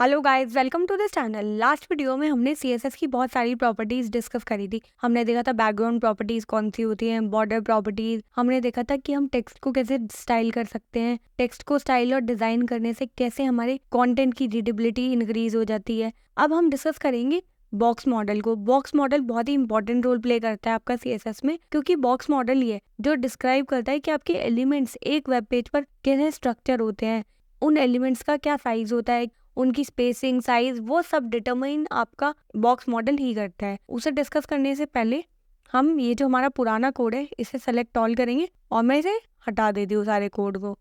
Hello guys, welcome to this channel. Last video में हमने CSS की बहुत सारी प्रॉपर्टीज डिस्कस करी थी। हमने देखा था बैकग्राउंड प्रॉपर्टीज कौन सी होती हैं, बॉर्डर प्रॉपर्टीज। हमने देखा था कि हम टेक्स्ट को कैसे स्टाइल कर सकते हैं, टेक्स्ट को स्टाइल और डिजाइन करने से कैसे हमारे कंटेंट की रीडेबिलिटी इंक्रीज हो जाती है। अब हम डिस्कस करेंगे बॉक्स मॉडल को। बॉक्स मॉडल बहुत ही इंपॉर्टेंट रोल प्ले करता है आपका सीएसएस में, क्योंकि बॉक्स मॉडल ये जो डिस्क्राइब करता है कि आपके एलिमेंट्स एक वेब पेज पर कैसे स्ट्रक्चर होते हैं, उन एलिमेंट्स का क्या साइज होता है, उनकी स्पेसिंग, साइज, वो सब डिटरमाइन आपका बॉक्स मॉडल ही करता है। उसे डिस्कस करने से पहले हम ये जो हमारा पुराना कोड है इसे सेलेक्ट ऑल करेंगे और मैं इसे हटा देती हूँ सारे कोड को।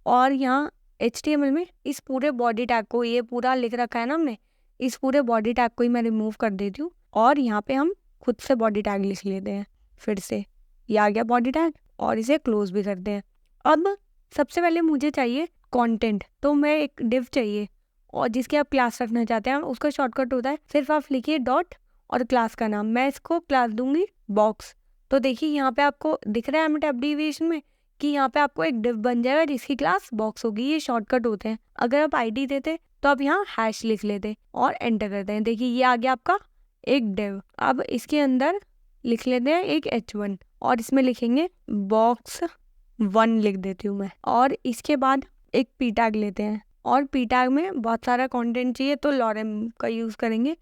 और यहाँ HTML में इस पूरे बॉडी टैग को, ये पूरा लिख रखा है ना हमने, इस पूरे बॉडी टैग को ही मैं रिमूव कर देती हूँ और यहाँ पे हम खुद से बॉडी टैग लिख लेते हैं। फिर से ये आ गया बॉडी टैग और इसे क्लोज भी करते हैं। अब सबसे पहले मुझे चाहिए कंटेंट, तो मैं एक डिव चाहिए और जिसके आप क्लास रखना चाहते हैं उसका शॉर्टकट होता है, सिर्फ आप लिखिए डॉट और क्लास का नाम। मैं इसको क्लास दूंगी बॉक्स। तो देखिए यहाँ पे आपको दिख रहा है एमट एब्रीविएशन में कि यहाँ पे आपको एक डिव बन जाएगा जिसकी क्लास बॉक्स होगी। ये शॉर्टकट होते हैं। अगर आप आईडी देते तो आप यहाँ हैश लिख लेते और एंटर करते हैं। देखिए ये आ गया आपका एक डिव। अब इसके अंदर लिख लेते हैं एक H1 और इसमें लिखेंगे box1 लिख देती हूँ मैं। और इसके बाद एक पी टैग लेते हैं और पी टैग में बहुत सारा कंटेंट चाहिए तो लॉरेम का यूज़ करेंगे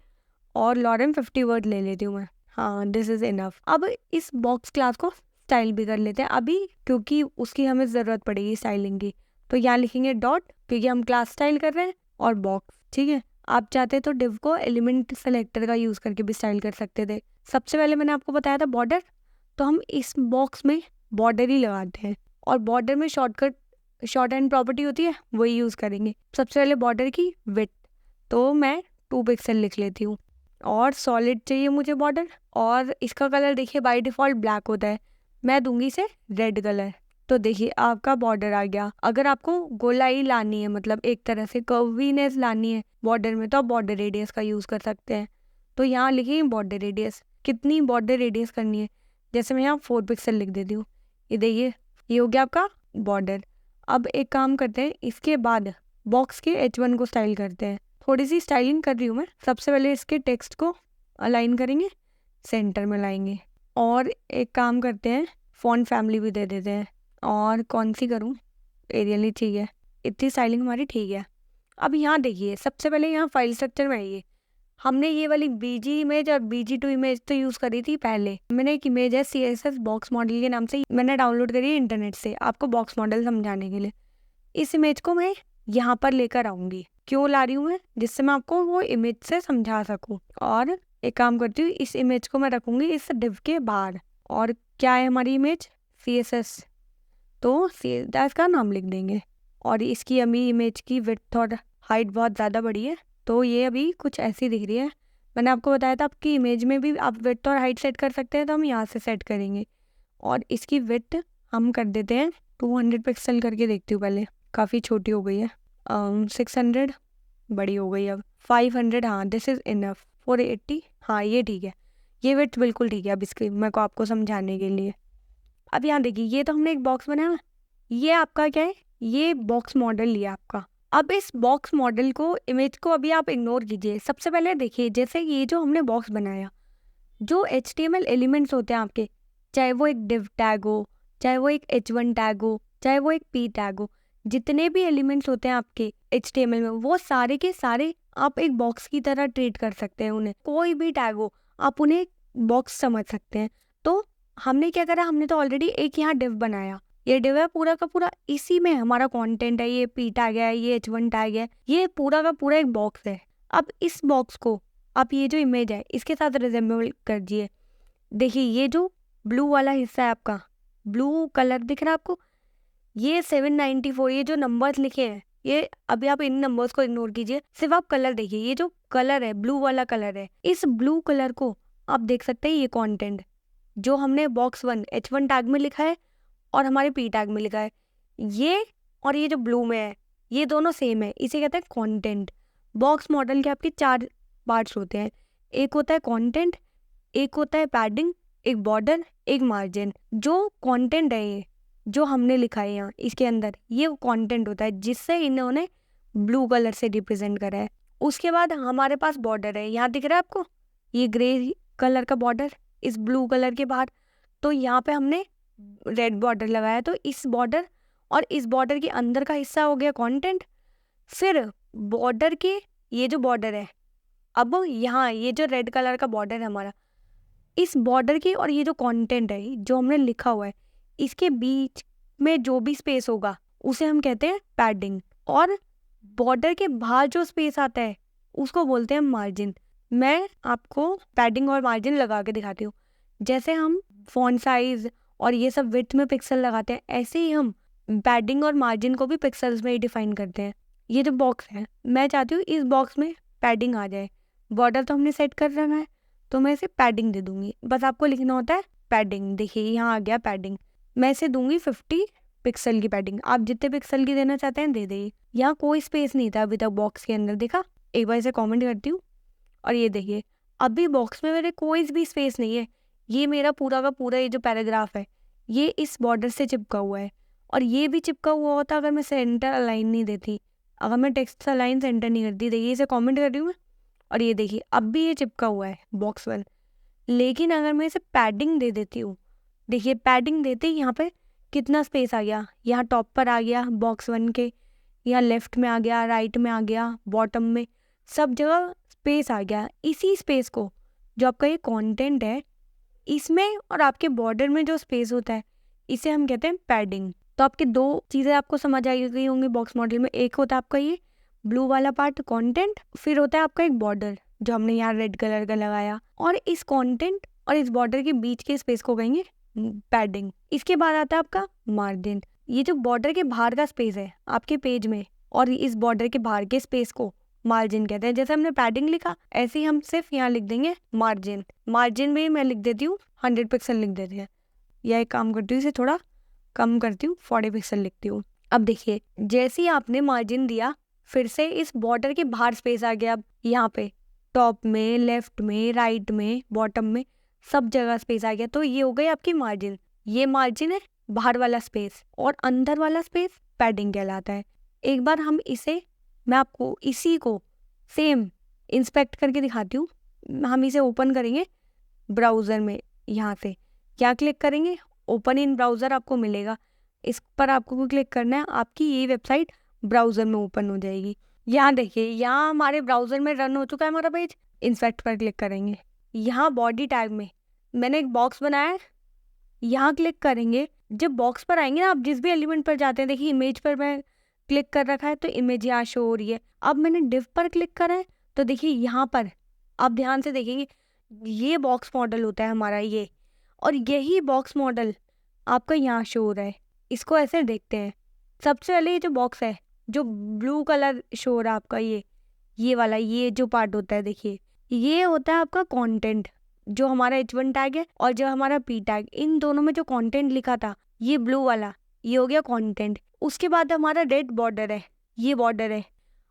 और लॉरेम 50 वर्ड ले लेती हूँ मैं। हाँ, दिस इज़ इनफ। अब इस बॉक्स क्लास को स्टाइल भी कर लेते हैं अभी, क्योंकि उसकी हमें ज़रूरत पड़ेगी स्टाइलिंग की। तो यहाँ लिखेंगे डॉट, क्योंकि हम क्लास स्टाइल कर रहे हैं, और बॉक्स। ठीक है, आप चाहते तो डिव को एलिमेंट सेलेक्टर का यूज़ करके भी स्टाइल कर सकते थे। सबसे पहले मैंने आपको बताया था बॉर्डर, तो हम इस बॉक्स में बॉर्डर ही लगाते हैं और बॉर्डर में शॉर्ट एंड प्रॉपर्टी होती है, वही यूज़ करेंगे। सबसे पहले बॉर्डर की विड्थ, तो मैं 2 पिक्सल लिख लेती हूँ। और सॉलिड चाहिए मुझे बॉर्डर, और इसका कलर देखिए बाय डिफ़ॉल्ट ब्लैक होता है, मैं दूंगी इसे रेड कलर। तो देखिए आपका बॉर्डर आ गया। अगर आपको गोलाई लानी है, मतलब एक तरह से कर्वीनेस लानी है बॉर्डर में, तो आप बॉर्डर रेडियस का यूज़ कर सकते हैं। तो यहाँ लिखिए बॉर्डर रेडियस, कितनी बॉर्डर रेडियस करनी है। जैसे मैं यहाँ 4 पिक्सल लिख देती हूँ। ये देखिए ये हो गया आपका बॉर्डर। अब एक काम करते हैं, इसके बाद बॉक्स के H1 को स्टाइल करते हैं। थोड़ी सी स्टाइलिंग कर रही हूँ मैं। सबसे पहले इसके टेक्स्ट को अलाइन करेंगे, सेंटर में लाएंगे। और एक काम करते हैं, फॉन्ट फैमिली भी दे देते हैं। और कौन सी करूँ, एरियल ही ठीक है, इतनी स्टाइलिंग हमारी ठीक है। अब यहाँ देखिए सबसे पहले यहाँ फाइल स्ट्रक्चर में आइए। हमने ये वाली BG इमेज और BG2 इमेज तो यूज़ करी थी पहले। मैंने एक इमेज है CSS बॉक्स मॉडल के नाम से, मैंने डाउनलोड करी है इंटरनेट से आपको बॉक्स मॉडल समझाने के लिए। इस इमेज को मैं यहाँ पर लेकर आऊँगी। क्यों ला रही हूँ मैं, जिससे मैं आपको वो इमेज से समझा सकूँ। और एक काम करती हूँ, इस इमेज को मैं रखूँगी इस डिव के बाहर। और क्या है हमारी इमेज, CSS, तो CSS का नाम लिख देंगे। और इसकी अभी इमेज की विड्थ और हाइट बहुत ज़्यादा बड़ी है, तो ये अभी कुछ ऐसी दिख रही है। मैंने आपको बताया था आपकी इमेज में भी आप विड्थ और हाइट सेट कर सकते हैं, तो हम यहाँ से सेट करेंगे। और इसकी विड्थ हम कर देते हैं 200 पिक्सल करके, देखती हूँ पहले, काफ़ी छोटी हो गई है। 600 बड़ी हो गई, अब 500, हाँ दिस इज़ इनफ। 480, हाँ ये ठीक है, ये विड्थ बिल्कुल ठीक है अब इसकी, मैं को आपको समझाने के लिए। अब यहाँ देखिए ये तो हमने एक बॉक्स बनाया, ये आपका क्या है, ये बॉक्स मॉडल लिया आपका। अब इस बॉक्स मॉडल को, इमेज को अभी आप इग्नोर कीजिए। सबसे पहले देखिए जैसे ये जो हमने बॉक्स बनाया, जो HTML एलिमेंट्स होते हैं आपके, चाहे वो एक div टैग हो, चाहे वो एक H1 टैग हो, चाहे वो एक p टैग हो, जितने भी एलिमेंट्स होते हैं आपके HTML में, वो सारे के सारे आप एक बॉक्स की तरह ट्रीट कर सकते हैं उन्हें। कोई भी टैग हो आप उन्हें बॉक्स समझ सकते हैं। तो हमने क्या करा, हमने तो ऑलरेडी एक यहाँ div बनाया, ये div है पूरा का पूरा, इसी में हमारा कंटेंट है, ये p टैग है, ये H1 टैग है, ये पूरा का पूरा एक बॉक्स है। अब इस बॉक्स को आप ये जो इमेज है इसके साथ रिजेंबल कर दिए। देखिए ये जो ब्लू वाला हिस्सा है आपका, ब्लू कलर दिख रहा है आपको, ये 794, ये जो नंबर्स लिखे हैं, ये अभी आप इन नंबर्स को इग्नोर कीजिए, सिर्फ आप कलर देखिए। ये जो कलर है ब्लू वाला कलर है, इस ब्लू कलर को आप देख सकते हैं, ये कंटेंट जो हमने box1 H1 टैग में लिखा है और हमारे p टैग में लिखा है, ये और ये जो ब्लू में है, ये दोनों सेम है, इसे कहते हैं कंटेंट। बॉक्स मॉडल के आपके 4 पार्ट्स होते हैं, एक होता है कंटेंट, एक होता है पैडिंग, एक बॉर्डर, एक मार्जिन। जो कंटेंट है, ये जो हमने लिखा है यहाँ इसके अंदर, ये कंटेंट होता है जिससे इन्होंने ब्लू कलर से रिप्रेजेंट करा है। उसके बाद हमारे पास बॉर्डर है, यहाँ दिख रहा है आपको ये ग्रे कलर का बॉर्डर इस ब्लू कलर के बाहर, तो यहाँ पे हमने रेड बॉर्डर लगाया, तो इस बॉर्डर और इस बॉर्डर के अंदर का हिस्सा हो गया कंटेंट। फिर बॉर्डर के ये जो बॉर्डर है, अब यहाँ ये जो रेड कलर का बॉर्डर है हमारा, इस बॉर्डर के और ये जो कंटेंट है जो हमने लिखा हुआ है, इसके बीच में जो भी स्पेस होगा उसे हम कहते हैं पैडिंग, और बॉर्डर के बाहर जो स्पेस आता है उसको बोलते हैं मार्जिन। मैं आपको पैडिंग और मार्जिन लगा के दिखाती हूँ। जैसे हम फॉन्ट साइज और ये सब विड्थ में पिक्सल लगाते हैं, ऐसे ही हम पैडिंग और मार्जिन को भी पिक्सल्स में ही डिफाइन करते हैं। ये जो बॉक्स है, मैं चाहती हूँ इस बॉक्स में पैडिंग आ जाए। बॉर्डर तो हमने सेट कर रखा है, तो मैं इसे पैडिंग दे दूंगी। बस आपको लिखना होता है पैडिंग। देखिए यहाँ आ गया पैडिंग। मैं इसे दूंगी 50 पिक्सल की पैडिंग। आप जितने पिक्सल की देना चाहते हैं दे दीजिए। यहाँ कोई स्पेस नहीं था अभी तक बॉक्स के अंदर, देखा? एक बार इसे कमेंट करती हूँ और ये देखिए अभी बॉक्स में मेरे कोई भी स्पेस नहीं है। ये मेरा पूरा का पूरा ये जो पैराग्राफ है ये इस बॉर्डर से चिपका हुआ है, और ये भी चिपका हुआ होता अगर मैं सेंटर अलाइन नहीं देती, अगर मैं टेक्स्ट अलाइन सेंटर नहीं करती। देखिए इसे कमेंट कर रही हूँ मैं, और ये देखिए अब भी ये चिपका हुआ है बॉक्स वन। लेकिन अगर मैं इसे पैडिंग दे देती हूँ, देखिए पैडिंग देते ही यहाँ पे कितना स्पेस आ गया। यहाँ टॉप पर आ गया बॉक्स वन के, यहाँ लेफ्ट में आ गया, राइट में आ गया, बॉटम में, सब जगह स्पेस आ गया। इसी स्पेस को जो आपका ये कंटेंट है इसमें और आपके बॉर्डर में जो स्पेस होता है इसे हम कहते हैं पैडिंग। तो आपकी दो चीज़ें आपको समझ आई गई होंगी बॉक्स मॉडल में। एक होता है आपका ये ब्लू वाला पार्ट कंटेंट, फिर होता है आपका एक बॉर्डर जो हमने यहाँ रेड कलर का लगाया, और इस कंटेंट और इस बॉर्डर के बीच के स्पेस को कहेंगे पैडिंग। इसके बाद आता है आपका मार्जिन। ये जो बॉर्डर के बाहर का स्पेस है आपके पेज में और इस बॉर्डर के बाहर के स्पेस को मार्जिन कहते हैं। जैसे हमने पैडिंग लिखा ऐसे ही हम सिर्फ यहाँ लिख देंगे मार्जिन। मार्जिन में मैं लिख देती हूँ 100 पिक्सल लिख देते हैं, या एक काम करती हूँ इसे थोड़ा कम करती हूँ 40 पिक्सल लिखती हूँ। अब देखिए जैसे ही आपने मार्जिन दिया फिर से इस बॉर्डर के बाहर स्पेस आ गया। अब यहाँ पे टॉप में, लेफ्ट में, राइट में, बॉटम में, सब जगह स्पेस आ गया। तो ये हो गई आपकी मार्जिन। ये मार्जिन है बाहर वाला स्पेस, और अंदर वाला स्पेस पैडिंग कहलाता है। एक बार हम इसे, मैं आपको इसी को सेम इंस्पेक्ट करके दिखाती हूँ। हम इसे ओपन करेंगे ब्राउज़र में, यहाँ से क्या क्लिक करेंगे, ओपन इन ब्राउज़र आपको मिलेगा। इस पर आपको क्लिक करना है, आपकी ये वेबसाइट ब्राउज़र में ओपन हो जाएगी। यहाँ देखिए यहाँ हमारे ब्राउज़र में रन हो चुका है हमारा पेज। इंस्पेक्ट पर क्लिक करेंगे, यहाँ बॉडी टैग में मैंने एक बॉक्स बनाया है, यहाँ क्लिक करेंगे। जब बॉक्स पर आएंगे ना, आप जिस भी एलिमेंट पर जाते हैं, देखिए इमेज पर मैं क्लिक कर रखा है तो इमेज यहाँ शो हो रही है। अब मैंने डिव पर क्लिक करा है तो देखिए यहाँ पर आप ध्यान से देखेंगे ये बॉक्स मॉडल होता है हमारा ये, और यही बॉक्स मॉडल आपका यहाँ शो हो रहा है। इसको ऐसे देखते हैं। सबसे पहले ये जो बॉक्स है जो ब्लू कलर शो हो रहा है आपका, ये वाला, ये जो पार्ट होता है देखिए ये होता है आपका कंटेंट, जो हमारा H1 टैग है और जो हमारा P टैग, इन दोनों में जो कंटेंट लिखा था ये ब्लू वाला, ये हो गया कंटेंट। उसके बाद हमारा रेड बॉर्डर है, ये बॉर्डर है,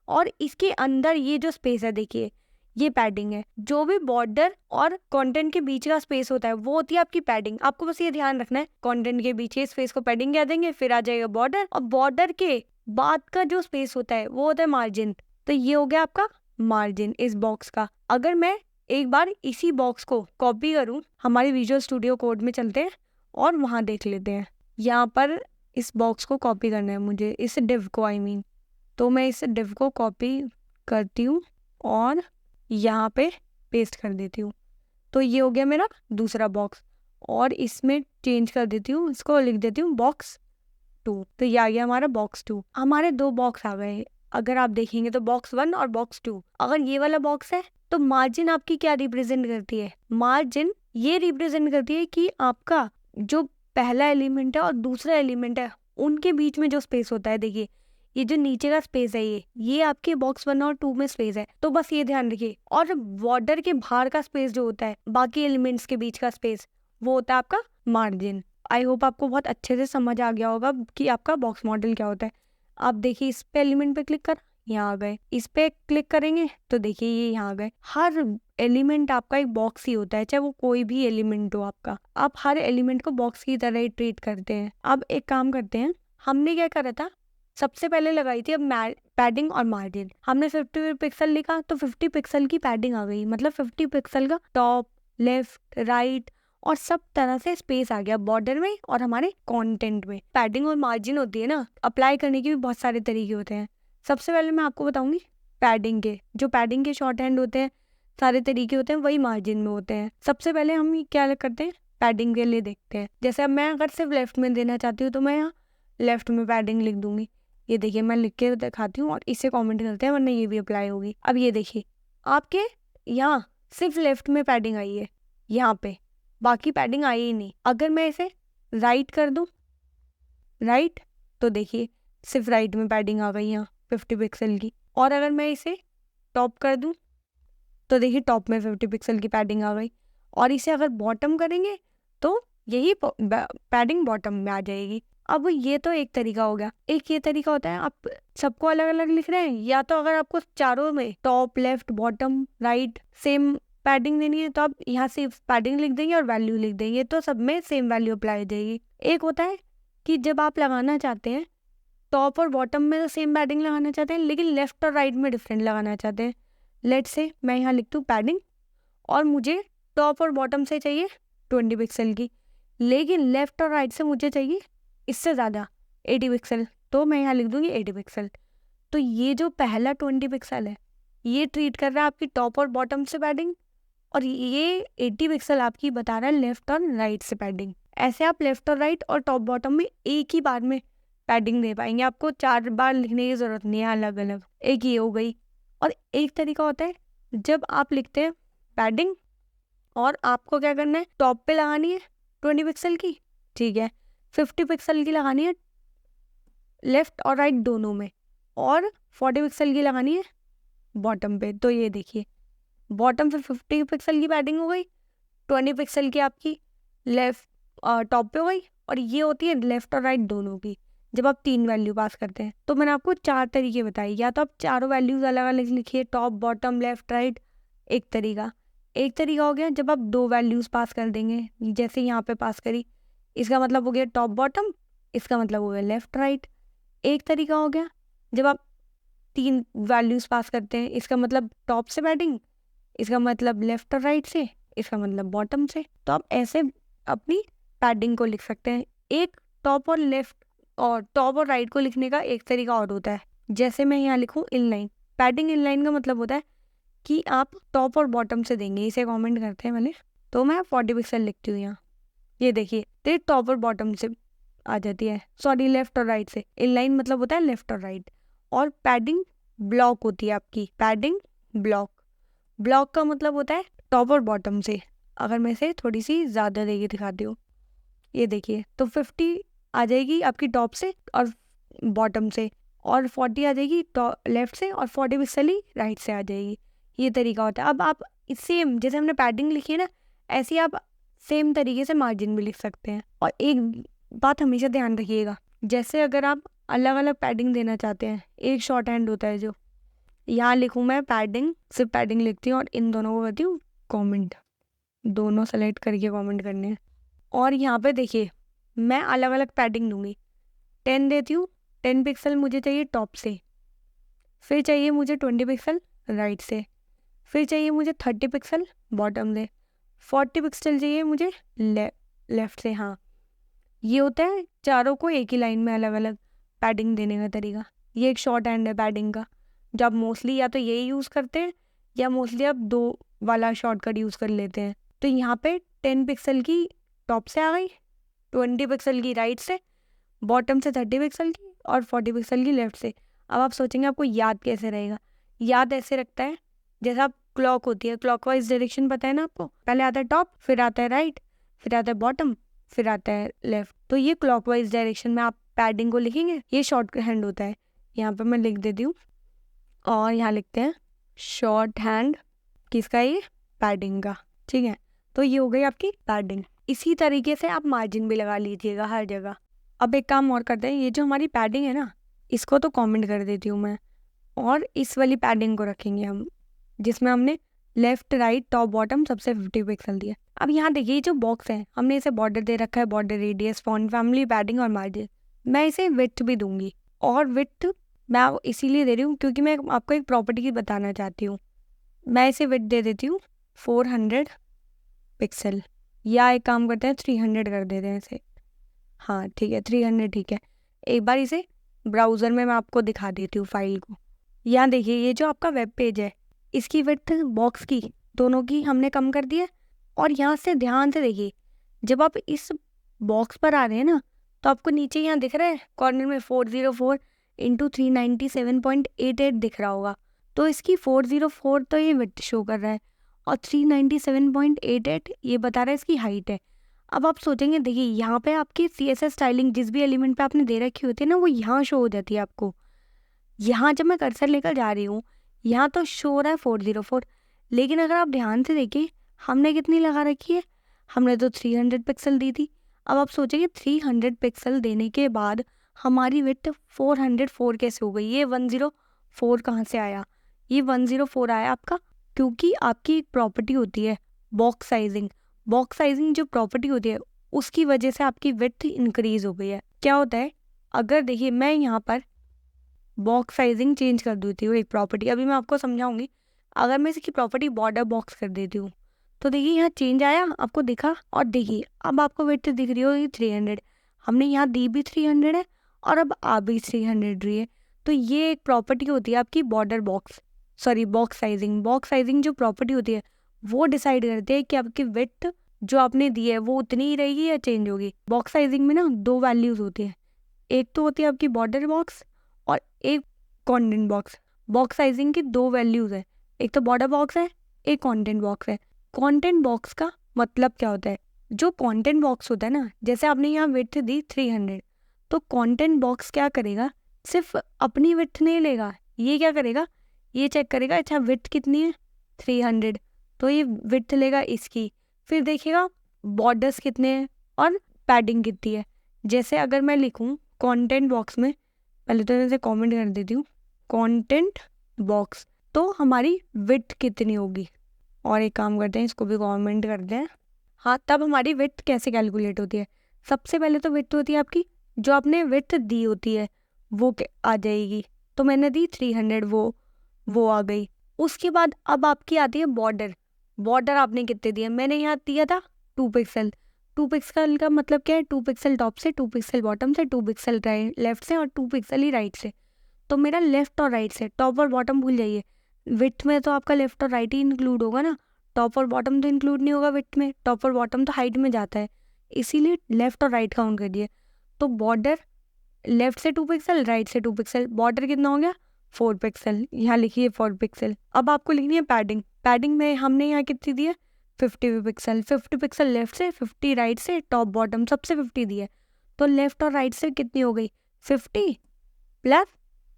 और इसके अंदर ये जो स्पेस है देखिए ये पैडिंग है। जो भी बॉर्डर और कंटेंट के बीच का स्पेस होता है वो होती है आपकी पैडिंग। आपको बस ये ध्यान रखना है कंटेंट के बीच के स्पेस को पैडिंग कह देंगे, फिर आ जाएगा बॉर्डर, और बॉर्डर के बाद का जो स्पेस होता है वो होता है मार्जिन। तो ये हो गया आपका मार्जिन इस बॉक्स का। अगर मैं एक बार इसी बॉक्स को कॉपी करूं, हमारे विजुअल स्टूडियो कोड में चलते हैं और वहां देख लेते हैं। यहाँ पर इस बॉक्स को कॉपी करना है मुझे, इस डिव को तो मैं इस डिव को कॉपी करती हूँ और यहाँ पे पेस्ट कर देती हूँ। तो ये हो गया मेरा दूसरा बॉक्स, और इसमें चेंज कर देती हूँ, इसको लिख देती हूँ बॉक्स 2। तो ये आ गया हमारा बॉक्स 2। हमारे दो बॉक्स आ गए। अगर आप देखेंगे तो बॉक्स 1 और बॉक्स 2। अगर ये वाला बॉक्स है तो मार्जिन आपकी क्या रिप्रेजेंट करती है? मार्जिन ये रिप्रेजेंट करती है कि आपका जो पहला एलिमेंट है और दूसरा एलिमेंट है उनके बीच में जो स्पेस होता है। देखिए ये जो नीचे का स्पेस है ये आपके बॉक्स 1 और 2 में स्पेस है, तो बस ये ध्यान रखिए। और बॉर्डर के बाहर का स्पेस जो होता है, बाकी एलिमेंट्स के बीच का स्पेस, वो होता है आपका मार्जिन। आई होप आपको बहुत अच्छे से समझ आ गया होगा कि आपका बॉक्स मॉडल क्या होता है। आप देखिए इस पे एलिमेंट पे क्लिक कर, यहाँ आ गए। इस पे क्लिक करेंगे तो देखिए ये यहाँ आ गए। हर एलिमेंट आपका एक बॉक्स ही होता है, चाहे वो कोई भी एलिमेंट हो आपका। आप हर एलिमेंट को बॉक्स की तरह ही ट्रीट करते हैं। अब एक काम करते हैं, हमने क्या करा था, सबसे पहले लगाई थी अब पैडिंग और मार्जिन। हमने 50 पिक्सल लिखा तो 50 पिक्सल की पैडिंग आ गई, मतलब 50 पिक्सल का टॉप, लेफ्ट, राइट और सब तरह से स्पेस आ गया बॉर्डर में और हमारे कंटेंट में। पैडिंग और मार्जिन होती है ना, अप्लाई करने के भी बहुत सारे तरीके होते हैं। सबसे पहले मैं आपको बताऊंगी पैडिंग के, जो पैडिंग के शॉर्ट हैंड होते हैं, सारे तरीके होते हैं, वही मार्जिन में होते हैं। सबसे पहले हम क्या करते हैं, पैडिंग के लिए देखते हैं। जैसे अब मैं अगर सिर्फ लेफ्ट में देना चाहती हूँ तो मैं यहाँ लेफ्ट में पैडिंग लिख दूंगी। ये देखिए मैं लिख के दिखाती हूँ और इसे कमेंट करते हैं, वरना ये भी अप्लाई होगी। अब ये देखिए आपके यहाँ सिर्फ लेफ्ट में पैडिंग आई है यहाँ पे, बाकी पैडिंग आई ही नहीं। अगर मैं इसे राइट कर दूँ, राइट, तो देखिए सिर्फ राइट में पैडिंग आ गई यहाँ 50 पिक्सल की। और अगर मैं इसे टॉप कर दूँ तो देखिए टॉप में 50 पिक्सल की पैडिंग आ गई। और इसे अगर बॉटम करेंगे तो यही पैडिंग बॉटम में आ जाएगी। अब ये तो एक तरीका हो गया। एक ये तरीका होता है आप सबको अलग अलग लिख रहे हैं, या तो अगर आपको चारों में top, left, bottom, right same padding देनी है तो आप यहाँ से पैडिंग लिख देंगे और वैल्यू लिख देंगे, तो सब में सेम वैल्यू अप्लाई हो जाएगी। एक होता है कि जब आप लगाना चाहते हैं टॉप और बॉटम में तो सेम पैडिंग लगाना चाहते हैं, लेकिन लेफ्ट और राइट में डिफरेंट लगाना चाहते हैं। लेट से मैं यहाँ लिखती हूँ पैडिंग और मुझे टॉप और बॉटम से चाहिए 20 पिक्सल की, लेकिन लेफ्ट और राइट से मुझे चाहिए इससे ज़्यादा 80 पिक्सल, तो मैं यहाँ लिख दूँगी 80 पिक्सल। तो ये जो पहला 20 पिक्सल है ये ट्रीट कर रहा है आपकी टॉप और बॉटम से पैडिंग, और ये 80 पिक्सल आपकी बता रहा है लेफ्ट और राइट से पैडिंग। ऐसे आप लेफ्ट और राइट और टॉप बॉटम में एक ही बार में पैडिंग दे पाएंगे, आपको 4 बार लिखने की ज़रूरत नहीं है अलग अलग, एक ही हो गई। और एक तरीका होता है जब आप लिखते हैं पैडिंग और आपको क्या करना है, टॉप पे लगानी है 20 पिक्सल की, ठीक है, 50 पिक्सल की लगानी है लेफ्ट और राइट दोनों में, और 40 पिक्सल की लगानी है बॉटम पे। तो ये देखिए बॉटम पे 50 पिक्सल की पैडिंग हो गई, 20 पिक्सल की आपकी लेफ्ट टॉप पे हो गई, और ये होती है लेफ्ट और राइट दोनों की जब आप 3 वैल्यू पास करते हैं। तो मैंने आपको 4 तरीके बताए, या तो आप चारों वैल्यूज अलग अलग लिखिए, टॉप, बॉटम, लेफ्ट, राइट, एक तरीका हो गया जब आप 2 वैल्यूज पास कर देंगे, जैसे यहाँ पे पास करी, इसका मतलब हो गया टॉप बॉटम, इसका मतलब हो गया लेफ्ट राइट। एक तरीका हो गया जब आप 3 वैल्यूज पास करते हैं, इसका मतलब टॉप से पैडिंग, इसका मतलब लेफ्ट और राइट से, इसका मतलब बॉटम से। तो आप ऐसे अपनी पैडिंग को लिख सकते हैं। एक टॉप और लेफ्ट और टॉप और राइट को लिखने का एक तरीका और होता है, जैसे मैं यहाँ लिखूँ इनलाइन। पैडिंग इनलाइन का मतलब होता है कि आप टॉप और बॉटम से देंगे, इसे कमेंट करते हैं मैंने, तो मैं 40 पिक्सल लिखती हूँ यहाँ। ये देखिए तो टॉप और बॉटम से आ जाती है, सॉरी लेफ्ट और राइट से। इनलाइन मतलब होता है लेफ्ट और राइट। और पैडिंग ब्लॉक होती है आपकी, पैडिंग ब्लॉक का मतलब होता है टॉप और बॉटम से। अगर मैं इसे थोड़ी सी ज़्यादा देके दिखाती हूँ, ये देखिए तो 50 आ जाएगी आपकी टॉप से और बॉटम से, और 40 आ जाएगी लेफ्ट से, और 40 पिक्सल ही राइट से आ जाएगी। ये तरीका होता है। अब आप सेम जैसे हमने पैडिंग लिखी है ना, ऐसे आप सेम तरीके से मार्जिन भी लिख सकते हैं। और एक बात हमेशा ध्यान रखिएगा, जैसे अगर आप अलग अलग पैडिंग देना चाहते हैं, एक शॉर्ट हैंड होता है जो यहाँ लिखूँ मैं पैडिंग, सिर्फ पैडिंग लिखती हूँ और इन दोनों को करती हूँ कॉमेंट, दोनों सेलेक्ट करके कॉमेंट करने हैं। और यहाँ पे देखिए मैं अलग अलग पैडिंग दूंगी, 10 देती हूँ, 10 पिक्सल मुझे चाहिए टॉप से, फिर चाहिए मुझे 20 पिक्सल राइट से, फिर चाहिए मुझे 30 पिक्सल बॉटम से, 40 पिक्सल चाहिए मुझे लेफ्ट से। हाँ, ये होता है चारों को एक ही लाइन में अलग अलग पैडिंग देने का तरीका। ये एक शॉर्ट हैंड है पैडिंग का, जो आप मोस्टली या तो यही यूज़ करते हैं या मोस्टली आप 2 वाला शॉर्टकट यूज़ कर लेते हैं। तो यहाँ पे 10 पिक्सल की टॉप से आ गई, 20 पिक्सल की राइट से, बॉटम से 30 पिक्सल की और 40 पिक्सल की लेफ्ट से। अब आप सोचेंगे आपको याद कैसे रहेगा। याद ऐसे रखता है जैसे आप क्लॉक होती है, क्लॉकवाइज डायरेक्शन पता है ना आपको, पहले आता है टॉप, फिर आता है राइट, फिर आता है बॉटम, फिर आता है लेफ्ट। तो ये क्लॉकवाइज डायरेक्शन में आप पैडिंग को लिखेंगे, ये शॉर्ट हैंड होता है। यहाँ पर मैं लिख देती हूँ और यहाँ लिखते हैं शॉर्ट हैंड किसका, ये पैडिंग का, ठीक है। तो ये हो गई आपकी पैडिंग। इसी तरीके से आप मार्जिन भी लगा लीजिएगा हर जगह। अब एक काम और करते हैं, ये जो हमारी पैडिंग है ना, इसको तो कमेंट कर देती हूँ मैं, और इस वाली पैडिंग को रखेंगे हम, जिसमें हमने लेफ्ट राइट टॉप बॉटम सबसे 50 पिक्सल दिया। अब यहाँ देखिए जो बॉक्स है हमने इसे बॉर्डर दे रखा है, border radius, font family, padding और मार्जिन। मैं इसे विड्थ भी दूंगी और विड्थ मैं इसीलिए दे रही हूँ क्योंकि मैं आपको एक प्रॉपर्टी बताना चाहती हूँ। मैं इसे विड्थ दे देती हूँ 400 पिक्सल, या एक काम करते हैं 300 कर देते हैं इसे। हाँ ठीक है, 300 ठीक है। एक बार इसे ब्राउज़र में मैं आपको दिखा देती हूँ फाइल को। यहाँ देखिए, ये जो आपका वेब पेज है, इसकी विड्थ बॉक्स की दोनों की हमने कम कर दी है। और यहाँ से ध्यान से देखिए, जब आप इस बॉक्स पर आ रहे हैं ना, तो आपको नीचे यहाँ दिख रहा है कॉर्नर में 404 इंटू 397.88 दिख रहा होगा। तो इसकी 404 तो ये विड्थ शो कर रहा है, और 397.88 ये बता रहा है इसकी हाइट है। अब आप सोचेंगे, देखिए यहाँ पे आपकी CSS स्टाइलिंग जिस भी एलिमेंट पे आपने दे रखी होती है ना, वो यहाँ शो हो जाती है आपको। यहाँ जब मैं कर्सर लेकर जा रही हूँ, यहाँ तो शो हो रहा है 404, लेकिन अगर आप ध्यान से देखिए हमने कितनी लगा रखी है, हमने तो 300 पिक्सल दी थी। अब आप सोचेंगे 300 पिक्सल देने के बाद हमारी विड्थ 404 कैसे हो गई? ये 104 कहाँ से आया? ये 104 आया आपका, क्योंकि आपकी एक प्रॉपर्टी होती है बॉक्स साइजिंग। बॉक्स साइजिंग जो प्रॉपर्टी होती है, उसकी वजह से आपकी विड्थ इंक्रीज हो गई है। क्या होता है, अगर देखिए मैं यहाँ पर बॉक्स साइजिंग चेंज कर देती हूँ एक प्रॉपर्टी, अभी मैं आपको समझाऊंगी। अगर मैं इसकी प्रॉपर्टी बॉर्डर बॉक्स कर देती हूँ, तो देखिए यहाँ चेंज आया, आपको दिखा। और देखिए अब आपको विड्थ दिख रही होगी 300, हमने यहाँ दी भी 300 है और अब आ भी 300 रही है। तो ये एक प्रॉपर्टी होती है आपकी border box, sorry box sizing. Box sizing जो प्रॉपर्टी होती है, वो डिसाइड करती है कि आपकी विड्थ जो आपने दी है वो उतनी ही रहेगी या चेंज होगी। बॉक्स साइजिंग में ना दो वैल्यूज होती है, एक तो होती है आपकी बॉर्डर बॉक्स और एक कंटेंट बॉक्स। बॉक्स साइजिंग की दो वैल्यूज है, एक तो बॉर्डर बॉक्स है, एक कंटेंट बॉक्स है। कंटेंट बॉक्स का मतलब क्या होता है? जो कंटेंट बॉक्स होता है ना, जैसे आपने यहाँ विड्थ दी 300, तो कंटेंट बॉक्स क्या करेगा, सिर्फ अपनी विड्थ नहीं लेगा, ये क्या करेगा, ये चेक करेगा अच्छा विड्थ कितनी है 300, तो ये विड्थ लेगा इसकी, फिर देखेगा बॉर्डर्स कितने हैं और पैडिंग कितनी है। जैसे अगर मैं लिखूँ कंटेंट बॉक्स में, पहले तो इसे कमेंट कर देती हूँ, कंटेंट बॉक्स, तो हमारी विड्थ कितनी होगी। और एक काम करते हैं, इसको भी कमेंट करते हैं। हाँ, तब हमारी विड्थ कैसे कैलकुलेट होती है? सबसे पहले तो विड्थ होती है आपकी, जो आपने विड्थ दी होती है वो आ जाएगी। तो मैंने दी 300, वो आ गई। उसके बाद अब आपकी आती है बॉर्डर। बॉर्डर आपने कितने दिए? मैंने यहाँ दिया था 2 पिक्सल। 2 पिक्सल का मतलब क्या है? 2 पिक्सल टॉप से, 2 पिक्सल बॉटम से, 2 पिक्सल लेफ्ट से और 2 पिक्सल ही राइट से। तो मेरा लेफ्ट और राइट से, टॉप और बॉटम भूल जाइए, विड्थ में तो आपका लेफ्ट और राइट ही इंक्लूड होगा ना, टॉप और बॉटम तो इंक्लूड नहीं होगा विड्थ में। टॉप और बॉटम तो हाइट में जाता है, इसीलिए लेफ्ट और राइट काउंट कर दिए। तो बॉर्डर लेफ्ट से 2 पिक्सल, राइट से 2 पिक्सल, बॉर्डर कितना हो गया 4 पिक्सल, यहाँ लिखिए 4 पिक्सल। अब आपको लिखनी है पैडिंग। पैडिंग में हमने यहाँ कितनी दी है 50 पिक्सल। 50 पिक्सल लेफ्ट से, 50 राइट से, टॉप बॉटम सबसे 50 दी है। तो लेफ्ट और राइट से कितनी हो गई 50 प्लस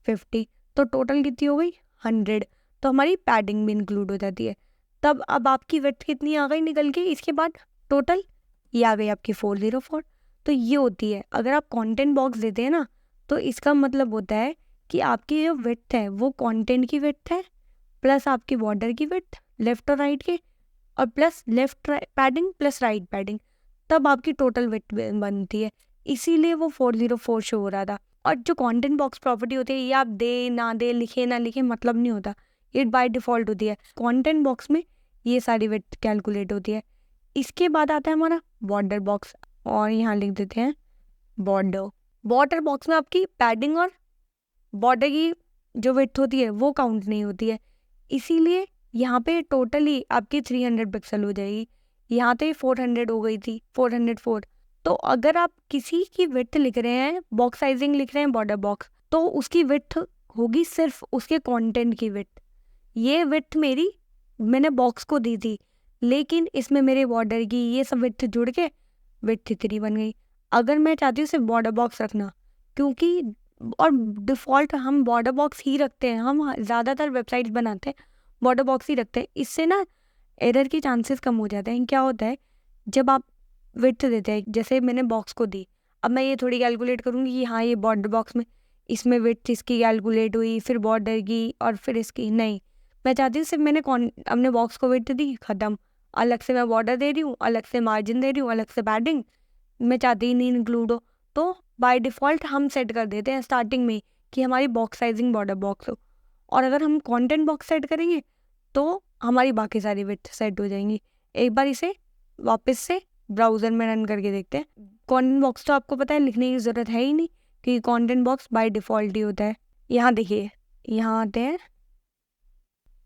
50, तो टोटल कितनी हो गई 100। तो हमारी पैडिंग भी इंक्लूड हो जाती है। तब अब आपकी विड्थ कितनी आ गई निकल के, इसके बाद टोटल ये आ गई आपकी 404। तो ये होती है, अगर आप कंटेंट बॉक्स देते हैं ना, तो इसका मतलब होता है कि आपकी जो विड्थ है वो कंटेंट की विड्थ है, प्लस आपकी बॉर्डर की विड्थ लेफ्ट और राइट के, और plus left padding plus right padding, तब आपकी टोटल विड्थ बनती है। इसीलिए वो 404 शो हो रहा था। और जो कंटेंट बॉक्स प्रॉपर्टी होती है, ये आप दे ना दे, लिखे ना लिखे, मतलब नहीं होता, ये बाय डिफ़ॉल्ट होती है। कंटेंट बॉक्स में ये सारी विड्थ कैलकुलेट होती है। इसके बाद आता है हमारा बॉर्डर बॉक्स, और यहाँ लिख देते हैं बॉर्डर। बॉर्डर बॉक्स में आपकी पैडिंग और बॉर्डर की जो विड्थ होती है वो काउंट नहीं होती है, इसीलिए यहाँ पे टोटली आपकी 300 पिक्सल हो जाएगी। यहाँ तो 400 हो गई थी, 404। तो अगर आप किसी की विड्थ लिख रहे हैं, बॉक्स साइजिंग लिख रहे हैं बॉर्डर बॉक्स, तो उसकी विड्थ होगी सिर्फ उसके कंटेंट की विड्थ। ये विड्थ मेरी मैंने बॉक्स को दी थी, लेकिन इसमें मेरे बॉर्डर की ये सब विड्थ जुड़ के विड्थ इतनी बन गई। अगर मैं चाहती हूँ सिर्फ बॉर्डर बॉक्स रखना, क्योंकि और डिफ़ॉल्ट हम बॉर्डर बॉक्स ही रखते हैं, हम ज़्यादातर वेबसाइट्स बनाते हैं बॉर्डर बॉक्स ही रखते हैं, इससे ना एरर के चांसेस कम हो जाते हैं। क्या होता है, जब आप विड्थ देते हैं, जैसे मैंने बॉक्स को दी, अब मैं ये थोड़ी कैलकुलेट करूँगी कि हाँ ये बॉर्डर बॉक्स में इसमें विड्थ इसकी कैलकुलेट हुई, फिर बॉर्डर की और फिर इसकी, नहीं। मैं चाहती हूँ सिर्फ मैंने अपने बॉक्स को विड्थ दी, ख़त्म। अलग से मैं बॉर्डर दे रही हूँ, अलग से मार्जिन दे रही हूँ, अलग से पैडिंग, मैं चाहती ही नहीं इंक्लूड हो। तो बाय डिफ़ॉल्ट हम सेट कर देते हैं स्टार्टिंग में कि हमारी बॉक्स साइजिंग बॉर्डर बॉक्स हो, और अगर हम कंटेंट बॉक्स सेट करेंगे तो हमारी बाकी सारी विड्थ सेट हो जाएंगी। एक बार इसे वापस से ब्राउज़र में रन करके देखते हैं। कंटेंट बॉक्स तो आपको पता है लिखने की ज़रूरत है ही नहीं, क्योंकि कंटेंट बॉक्स बाय डिफ़ॉल्ट ही होता है। यहाँ देखिए, यहाँ आते हैं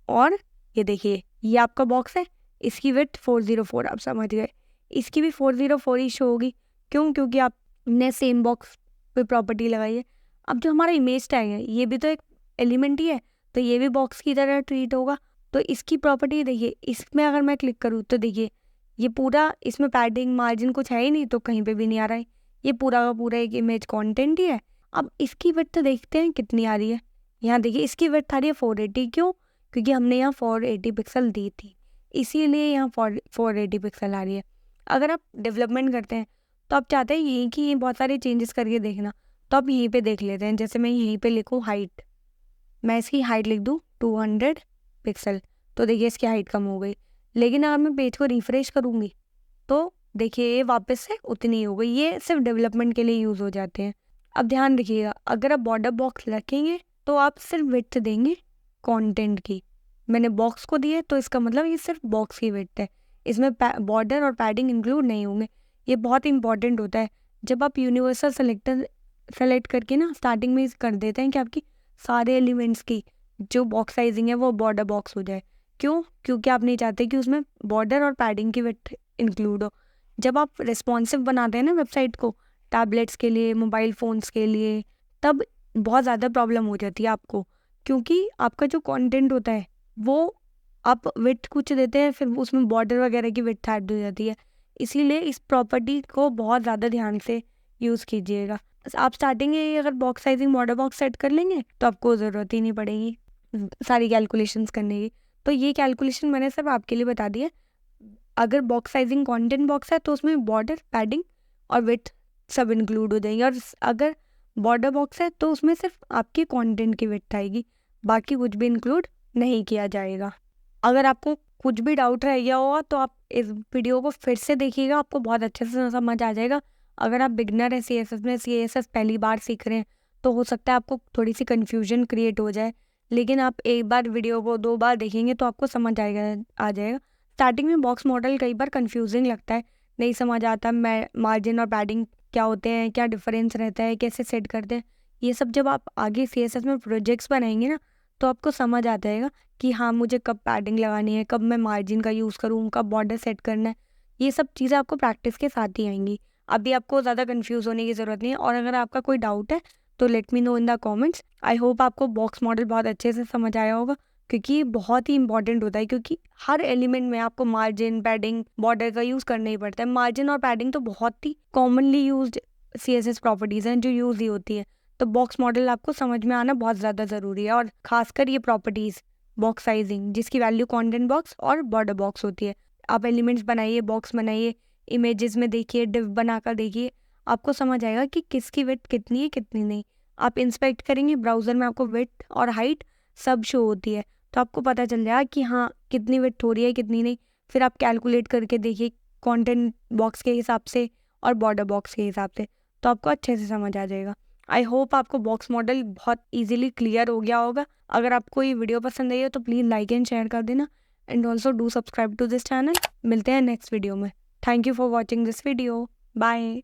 और ये देखिए, ये आपका बॉक्स है, इसकी विड्थ 404, आप समझ गए। इसकी भी 404 ही शो होगी। क्यों? क्योंकि आपने सेम बॉक्स पे प्रॉपर्टी लगाई है। अब जो हमारा इमेज टैग है, ये भी तो एक एलिमेंट ही है, तो ये भी बॉक्स की तरह ट्रीट होगा। तो इसकी प्रॉपर्टी देखिए, इसमें अगर मैं क्लिक करूँ तो देखिए ये पूरा, इसमें पैडिंग मार्जिन कुछ है ही नहीं, तो कहीं पे भी नहीं आ रहा है। ये पूरा का पूरा एक इमेज कंटेंट ही है। अब इसकी विड्थ देखते हैं कितनी आ रही है। यहाँ देखिए, इसकी विड्थ आ रही है 480। क्यों? क्योंकि हमने यहाँ 480 पिक्सल दी थी, इसीलिए यहाँ 480 पिक्सल आ रही है। अगर आप डेवलपमेंट करते हैं तो आप चाहते हैं यहीं की बहुत सारे चेंजेस करके देखना, तो आप यहीं पे देख लेते हैं। जैसे मैं यहीं पे लिखूँ हाइट, मैं इसकी हाइट लिख दूँ 200 पिक्सल, तो देखिए इसकी हाइट कम हो गई। लेकिन अगर मैं पेज को रिफ्रेश करूँगी तो देखिए ये वापस से उतनी ही हो गई। ये सिर्फ डेवलपमेंट के लिए यूज़ हो जाते हैं। अब ध्यान रखिएगा, अगर आप बॉर्डर बॉक्स रखेंगे तो आप सिर्फ विड्थ देंगे कंटेंट की। मैंने बॉक्स को दिए तो इसका मतलब ये सिर्फ बॉक्स की विड्थ है, इसमें बॉर्डर और पैडिंग इंक्लूड नहीं होंगे। ये बहुत इंपॉर्टेंट होता है। जब आप यूनिवर्सल सेलेक्ट करके ना स्टार्टिंग में कर देते हैं कि आपकी सारे एलिमेंट्स की जो बॉक्स साइजिंग है वो बॉर्डर बॉक्स हो जाए। क्यों? क्योंकि आप नहीं चाहते कि उसमें बॉर्डर और पैडिंग की विड्थ इंक्लूड हो। जब आप रिस्पॉन्सिव बनाते हैं ना वेबसाइट को, टैबलेट्स के लिए, मोबाइल फ़ोन्स के लिए, तब बहुत ज़्यादा प्रॉब्लम हो जाती है आपको, क्योंकि आपका जो कंटेंट होता है वो आप विड्थ कुछ देते हैं, फिर उसमें बॉर्डर वगैरह की विड्थ ऐड हो जाती है। इसीलिए इस प्रॉपर्टी को बहुत ज़्यादा ध्यान से यूज़ कीजिएगा। आप स्टार्टिंग में अगर box sizing border box set कर लेंगे तो आपको ज़रूरत ही नहीं पड़ेगी सारी कैलकुलेशंस करने की। तो ये कैलकुलेशन मैंने सिर्फ आपके लिए बता दी है। अगर बॉक्स साइजिंग कंटेंट बॉक्स है तो उसमें बॉर्डर, पैडिंग और विड्थ सब इंक्लूड हो जाएंगे, और अगर बॉर्डर बॉक्स है तो उसमें सिर्फ आपकी कंटेंट की विड्थ आएगी, बाकी कुछ भी इंक्लूड नहीं किया जाएगा। अगर आपको कुछ भी डाउट रह गया होगा तो आप इस वीडियो को फिर से देखिएगा, आपको बहुत अच्छे से समझ आ जाएगा। अगर आप बिगनर हैं CSS में, CSS पहली बार सीख रहे हैं, तो हो सकता है आपको थोड़ी सी कन्फ्यूजन क्रिएट हो जाए, लेकिन आप एक बार वीडियो को 2 बार देखेंगे तो आपको समझ आ जाएगा। स्टार्टिंग में बॉक्स मॉडल कई बार कन्फ्यूजिंग लगता है, नहीं समझ आता मार्जिन और पैडिंग क्या होते हैं, क्या डिफरेंस रहता है, कैसे सेट करते हैं। ये सब जब आप आगे CSS में प्रोजेक्ट्स बनाएंगे ना तो आपको समझ आ जाएगा कि हाँ, मुझे कब पैडिंग लगानी है, कब मैं मार्जिन का यूज़ करूँ, कब बॉर्डर सेट करना है। ये सब चीज़ें आपको प्रैक्टिस के साथ ही आएंगी। अभी आपको ज़्यादा कंफ्यूज होने की ज़रूरत नहीं है, और अगर आपका कोई डाउट है तो let me know in the comments. I hope आपको बॉक्स मॉडल बहुत अच्छे से समझ आया होगा, क्योंकि ये बहुत ही इंपॉर्टेंट होता है, क्योंकि हर एलिमेंट में आपको मार्जिन, पैडिंग, बॉर्डर का यूज़ करना ही पड़ता है। मार्जिन और पैडिंग तो बहुत ही कॉमनली यूज्ड CSS प्रॉपर्टीज़ हैं जो यूज़ ही होती है। तो बॉक्स मॉडल आपको समझ में आना बहुत ज़्यादा ज़रूरी है, और खासकर ये प्रॉपर्टीज़ बॉक्स साइजिंग जिसकी वैल्यू कंटेंट बॉक्स और बॉर्डर बॉक्स होती है। आप एलिमेंट्स बनाइए, बॉक्स बनाइए, इमेजेस में देखिए, डिव बनाकर देखिए, आपको समझ आएगा कि किसकी विड्थ कितनी है, कितनी नहीं। आप इंस्पेक्ट करेंगे ब्राउज़र में, आपको विड्थ और हाइट सब शो होती है, तो आपको पता चल जाएगा कि हाँ, कितनी विड्थ हो रही है, कितनी नहीं। फिर आप कैलकुलेट करके देखिए कंटेंट बॉक्स के हिसाब से और बॉर्डर बॉक्स के हिसाब से, तो आपको अच्छे से समझ आ जाएगा। आई होप आपको बॉक्स मॉडल बहुत इजीली क्लियर हो गया होगा। अगर आपको ये वीडियो पसंद आई हो तो प्लीज़ लाइक एंड शेयर कर देना, and also do subscribe to this channel. मिलते हैं नेक्स्ट वीडियो में। Thank you for watching this video. Bye.